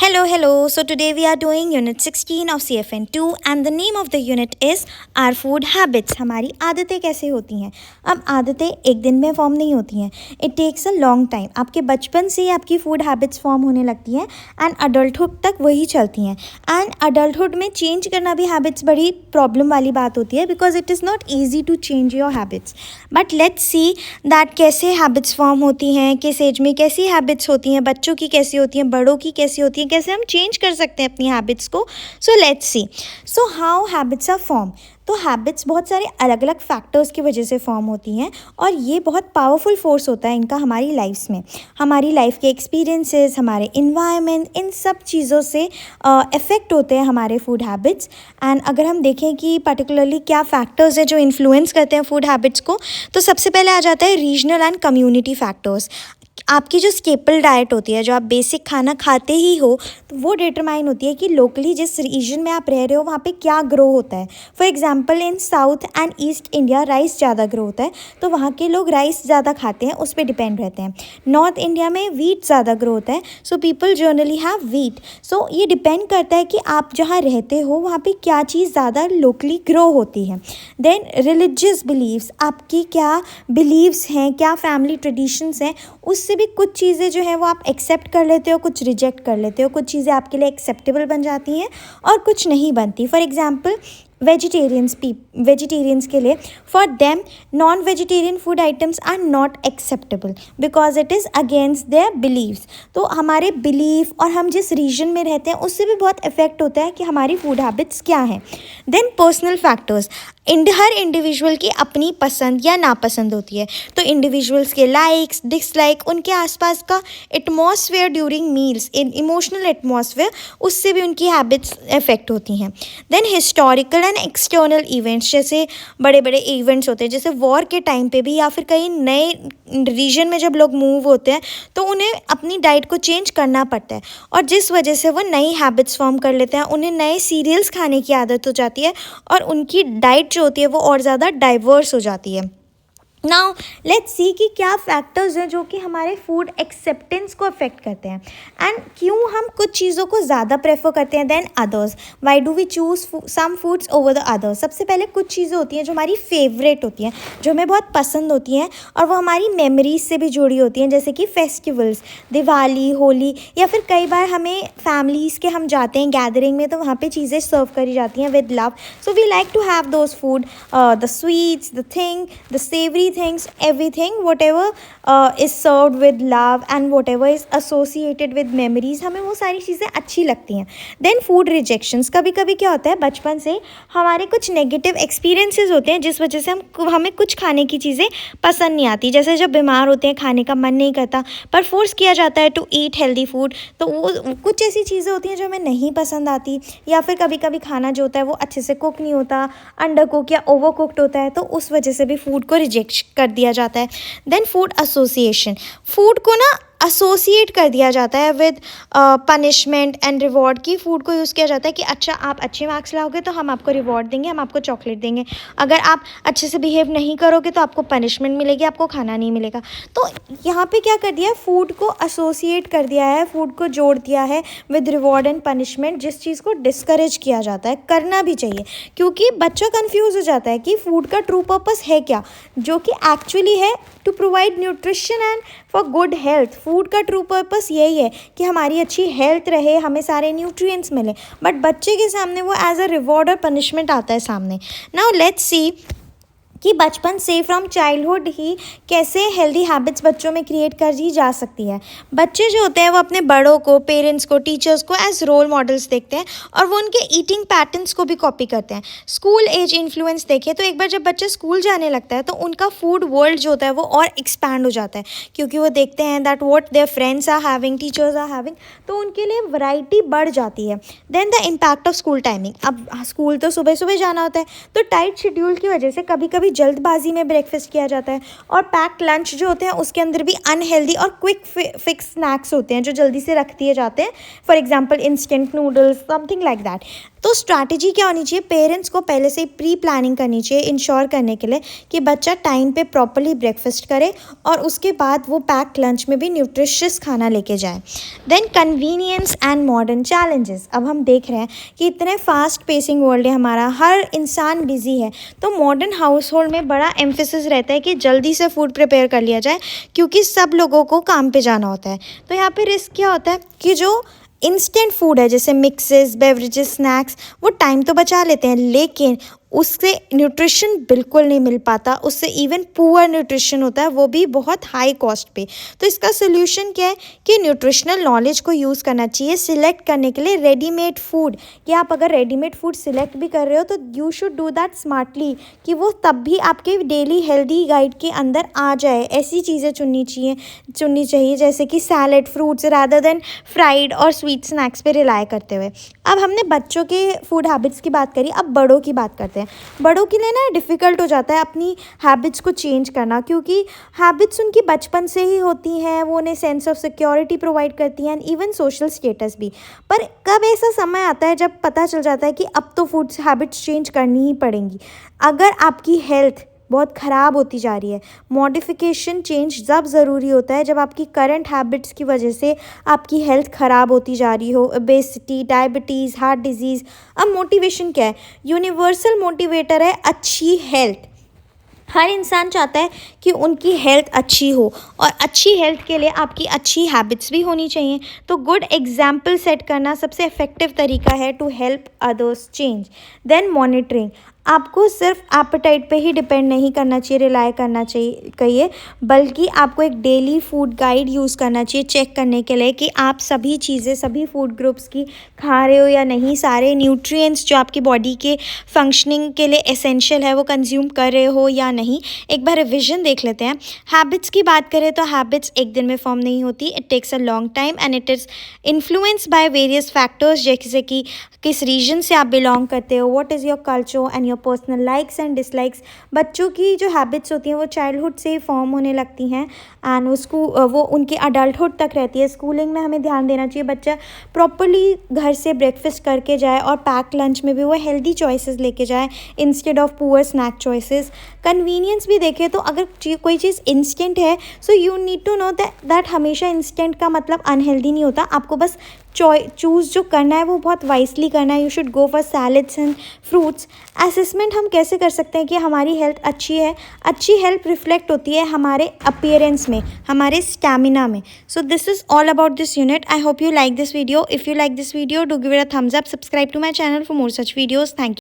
Hello. So today we are doing unit 16 of CFN2 and the name of the unit is our food habits. हमारी आदतें कैसे होती हैं। अब आदतें एक दिन में फॉर्म नहीं होती हैं, it takes a long time. आपके बचपन से ही आपकी फूड हैबिट्स फॉर्म होने लगती हैं एंड अडल्टहुड तक वही चलती हैं। एंड अडल्टहुड में चेंज करना भी हैबिट्स बड़ी प्रॉब्लम वाली बात होती है because it is not easy to change your habits. But let's see that कैसे हैबिट्स फॉर्म होती हैं, किस एज में कैसी हैबिट्स होती हैं, बच्चों की कैसी होती हैं, बड़ों की कैसी होती हैं, कैसे हम चेंज कर सकते हैं अपनी हैबिट्स को। So let's see so how habits are form. तो हैबिट्स बहुत सारे अलग अलग फैक्टर्स की वजह से फॉर्म होती हैं और ये बहुत पावरफुल फोर्स होता है इनका हमारी लाइफ्स में। हमारी लाइफ के एक्सपीरियंसेस, हमारे इन्वायरमेंट, इन सब चीज़ों से इफ़ेक्ट होते हैं हमारे फूड हैबिट्स। एंड अगर हम देखें कि पर्टिकुलरली क्या फैक्टर्स हैं जो इन्फ्लुएंस करते हैं फूड हैबिट्स को, तो सबसे पहले आ जाता है रीजनल एंड कम्युनिटी फैक्टर्स। आपकी जो स्टेपल डाइट होती है, जो आप बेसिक खाना खाते ही हो, तो वो डिटरमाइन होती है कि लोकली जिस रीजन में आप रह रहे हो वहाँ पे क्या ग्रो होता है। For example in south and east India rice ज़्यादा ग्रो होता है, तो वहाँ के लोग राइस ज़्यादा खाते हैं, उस पर डिपेंड रहते हैं। नॉर्थ इंडिया में वीट ज़्यादा ग्रो होता है, so people generally have wheat. So ये डिपेंड करता है कि आप जहाँ रहते हो वहाँ पे क्या चीज़ ज़्यादा लोकली ग्रो होती है। देन रिलीजियस बिलीव्स, आपकी क्या बिलीव्स हैं, क्या फैमिली ट्रेडिशंस हैं, उससे भी कुछ चीज़ें जो है वो आप एक्सेप्ट कर लेते हो, कुछ रिजेक्ट कर लेते हो। कुछ चीज़ें आपके लिए एक्सेप्टेबल बन जाती हैं और कुछ नहीं बनती। फॉर एग्जांपल वेजिटेरियंस के लिए, for them non vegetarian food items are not acceptable because it is against their beliefs. तो हमारे बिलीफ और हम जिस रीजन में रहते हैं उससे भी बहुत इफेक्ट होता है कि हमारी फूड हैबिट्स क्या हैं। देन पर्सनल फैक्टर्स, हर इंडिविजुअल की अपनी पसंद या नापसंद होती है, तो इंडिविजुअल्स के लाइक्स डिसलाइक, उनके आसपास का atmosphere during meals, emotional atmosphere, उससे भी उनकी हैबिट्स इफेक्ट होती हैं। Then historical and external events, जैसे बड़े बड़े इवेंट्स होते हैं, जैसे वॉर के टाइम पे भी या फिर कहीं नए रीजन में जब लोग मूव होते हैं तो उन्हें अपनी डाइट को चेंज करना पड़ता है और जिस वजह से वो नई हैबिट्स फॉर्म कर लेते हैं। उन्हें नए सीरियल्स खाने की आदत हो जाती है और उनकी डाइट जो होती है वो और ज़्यादा डाइवर्स हो जाती है। नाउ लेट्स सी कि क्या फैक्टर्स हैं जो कि हमारे फूड एक्सेप्टेंस को अफेक्ट करते हैं एंड क्यों हम कुछ चीज़ों को ज़्यादा प्रेफर करते हैं than others. Why do we choose some foods over the others. सबसे पहले कुछ चीज़ें होती हैं जो हमारी फेवरेट होती हैं, जो हमें बहुत पसंद होती हैं और वो हमारी मेमोरीज से भी जुड़ी होती हैं, जैसे कि फेस्टिवल्स, दिवाली, होली, या फिर कई बार हमें फैमिलीज़ के हम जाते हैं गैदरिंग में तो वहाँ पे चीज़ें सर्व करी जाती हैं with love, so we like to have those food, the sweets, the savoury things, everything whatever is served with love and whatever is associated with memories, हमें वो सारी चीज़ें अच्छी लगती हैं। देन फूड रिजेक्शंस, कभी कभी क्या होता है बचपन से हमारे कुछ नेगेटिव एक्सपीरियंसेस होते हैं जिस वजह से हमें कुछ खाने की चीज़ें पसंद नहीं आती। जैसे जब बीमार होते हैं खाने का मन नहीं करता पर फोर्स किया जाता है टू ईट हेल्दी फूड, तो वो कुछ ऐसी चीज़ें होती हैं जो हमें नहीं पसंद आती। या फिर कभी कभी खाना जो होता है वो अच्छे से कुक नहीं होता, अंडर कुक या ओवर कुक्ड होता है, तो उस वजह से भी फूड को रिजेक्ट कर दिया जाता है। देन फूड एसोसिएशन, फूड को ना एसोसिएट कर दिया जाता है विद पनिशमेंट एंड रिवॉर्ड की। फूड को यूज़ किया जाता है कि अच्छा आप अच्छे मार्क्स लाओगे तो हम आपको रिवॉर्ड देंगे, हम आपको चॉकलेट देंगे, अगर आप अच्छे से बिहेव नहीं करोगे तो आपको पनिशमेंट मिलेगी, आपको खाना नहीं मिलेगा। तो यहाँ पे क्या कर दिया है, फूड को एसोसिएट कर दिया है, फूड को जोड़ दिया है विद रिवॉर्ड एंड पनिशमेंट, जिस चीज़ को डिस्करेज किया जाता है। करना भी चाहिए क्योंकि बच्चा कन्फ्यूज़ हो जाता है कि फूड का ट्रू पर्पस है क्या, जो कि एक्चुअली है to provide nutrition and for good health. Food का ट्रू पर्पस यही है कि हमारी अच्छी हेल्थ रहे, हमें सारे न्यूट्रिएंट्स मिले, बट बच्चे के सामने वो एज अ रिवॉर्ड और पनिशमेंट आता है सामने। नाउ लेट्स सी कि बचपन से फ्रॉम चाइल्डहुड ही कैसे हेल्दी हैबिट्स बच्चों में क्रिएट कर दी जा सकती है। बच्चे जो होते हैं वो अपने बड़ों को, पेरेंट्स को, टीचर्स को एज रोल मॉडल्स देखते हैं और वो उनके ईटिंग पैटर्न्स को भी कॉपी करते हैं। स्कूल एज इन्फ्लुएंस देखें तो एक बार जब बच्चा स्कूल जाने लगता है तो उनका फूड वर्ल्ड जो होता है वो और एक्सपैंड हो जाता है क्योंकि वो देखते हैं that what their friends are having, teachers are having, तो उनके लिए वैरायटी बढ़ जाती है। Then the impact of school timing, अब स्कूल तो सुबह सुबह जाना होता है तो टाइट शेड्यूल की वजह से कभी कभी जल्दबाजी में ब्रेकफास्ट किया जाता है और पैक्ड लंच जो होते हैं उसके अंदर भी अनहेल्दी और क्विक फिक्स स्नैक्स होते हैं जो जल्दी से रख दिए जाते हैं। For example instant noodles, something like that. तो स्ट्रैटेजी क्या होनी चाहिए, पेरेंट्स को पहले से ही प्री प्लानिंग करनी चाहिए इंश्योर करने के लिए कि बच्चा टाइम पे प्रॉपरली ब्रेकफास्ट करे और उसके बाद वो पैक लंच में भी न्यूट्रिशियस खाना लेके जाए। Then convenience and modern challenges. अब हम देख रहे हैं कि इतने फास्ट पेसिंग वर्ल्ड है हमारा, हर इंसान बिजी है, तो मॉडर्न हाउस होल्ड में बड़ा एम्फेसिस रहता है कि जल्दी से फूड प्रिपेयर कर लिया जाए क्योंकि सब लोगों को काम पे जाना होता है। तो यहाँ पे रिस्क क्या होता है कि जो इंस्टेंट फूड है जैसे मिक्सेस, बेवरेजेस, स्नैक्स, वो टाइम तो बचा लेते हैं लेकिन उससे न्यूट्रिशन बिल्कुल नहीं मिल पाता, उससे इवन पुअर न्यूट्रिशन होता है, वो भी बहुत हाई कॉस्ट पे। तो इसका सोल्यूशन क्या है कि न्यूट्रिशनल नॉलेज को यूज़ करना चाहिए सिलेक्ट करने के लिए रेडीमेड फूड, कि आप अगर रेडीमेड फूड सिलेक्ट भी कर रहे हो तो you should do that smartly, कि वो तब भी आपके डेली हेल्दी गाइड के अंदर आ जाए। ऐसी चीज़ें चुननी चाहिए जैसे कि salad, fruits rather than fried और स्वीट स्नैक्स पे रिलाई करते हुए। अब हमने बच्चों के फूड हैबिट्स की बात करी, अब बड़ों की बात करते हैं। बड़ों के लिए ना डिफ़िकल्ट हो जाता है अपनी हैबिट्स को चेंज करना, क्योंकि हैबिट्स उनकी बचपन से ही होती हैं, वो उन्हें सेंस ऑफ सिक्योरिटी प्रोवाइड करती हैं एंड इवन सोशल स्टेटस भी। पर कब ऐसा समय आता है जब पता चल जाता है कि अब तो फूड हैबिट्स चेंज करनी ही पड़ेंगी। अगर आपकी हेल्थ बहुत ख़राब होती जा रही है, मॉडिफिकेशन चेंज जब ज़रूरी होता है जब आपकी करंट हैबिट्स की वजह से आपकी हेल्थ ख़राब होती जा रही हो, ओबेसिटी, डायबिटीज़, हार्ट डिजीज़। अब मोटिवेशन क्या है, यूनिवर्सल मोटिवेटर है अच्छी हेल्थ। हर इंसान चाहता है कि उनकी हेल्थ अच्छी हो और अच्छी हेल्थ के लिए आपकी अच्छी हैबिट्स भी होनी चाहिए। तो गुड एग्जाम्पल सेट करना सबसे इफ़ेक्टिव तरीका है to help others change. Then monitoring, आपको सिर्फ एपेटाइट पे ही डिपेंड नहीं करना चाहिए, रिलाई करना चाहिए बल्कि आपको एक डेली फूड गाइड यूज़ करना चाहिए चेक करने के लिए कि आप सभी चीज़ें सभी फूड ग्रुप्स की खा रहे हो या नहीं, सारे न्यूट्रिएंट्स जो आपकी बॉडी के फंक्शनिंग के लिए एसेंशियल है वो कंज्यूम कर रहे हो या नहीं। एक बार रिविजन देख लेते हैं। हैबिट्स की बात करें तो हैबिट्स एक दिन में फॉर्म नहीं होती, it takes a long time and it is influenced by various factors, जैसे कि किस रीजन से आप बिलोंग करते हो, what is your culture and your personal likes and dislikes. बच्चों की जो हैबिट्स होती हैं वो चाइल्डहुड से फॉर्म होने लगती हैं एंड वो उनके अडल्टहुड तक रहती है। स्कूलिंग में हमें ध्यान देना चाहिए बच्चा प्रॉपरली घर से ब्रेकफास्ट करके जाए और पैक लंच में भी वो हेल्दी चॉइसेस लेके जाए instead of poor snack choices. Convenience भी देखें तो अगर कोई चीज़ इंस्टेंट है so you need to know that हमेशा इंस्टेंट का मतलब अनहेल्दी नहीं होता। आपको बस चूज़ जो करना है वो बहुत वाइसली करना है। You should go for salads and fruits. Assessment हम कैसे कर सकते हैं कि हमारी हेल्थ अच्छी है, अच्छी हेल्थ रिफ्लेक्ट होती है हमारे अपीयरेंस में, हमारे स्टैमिना में। So this is all about this unit. I hope you like this video. If you like this video do give it a thumbs up, subscribe to my channel for more such videos. Thank you.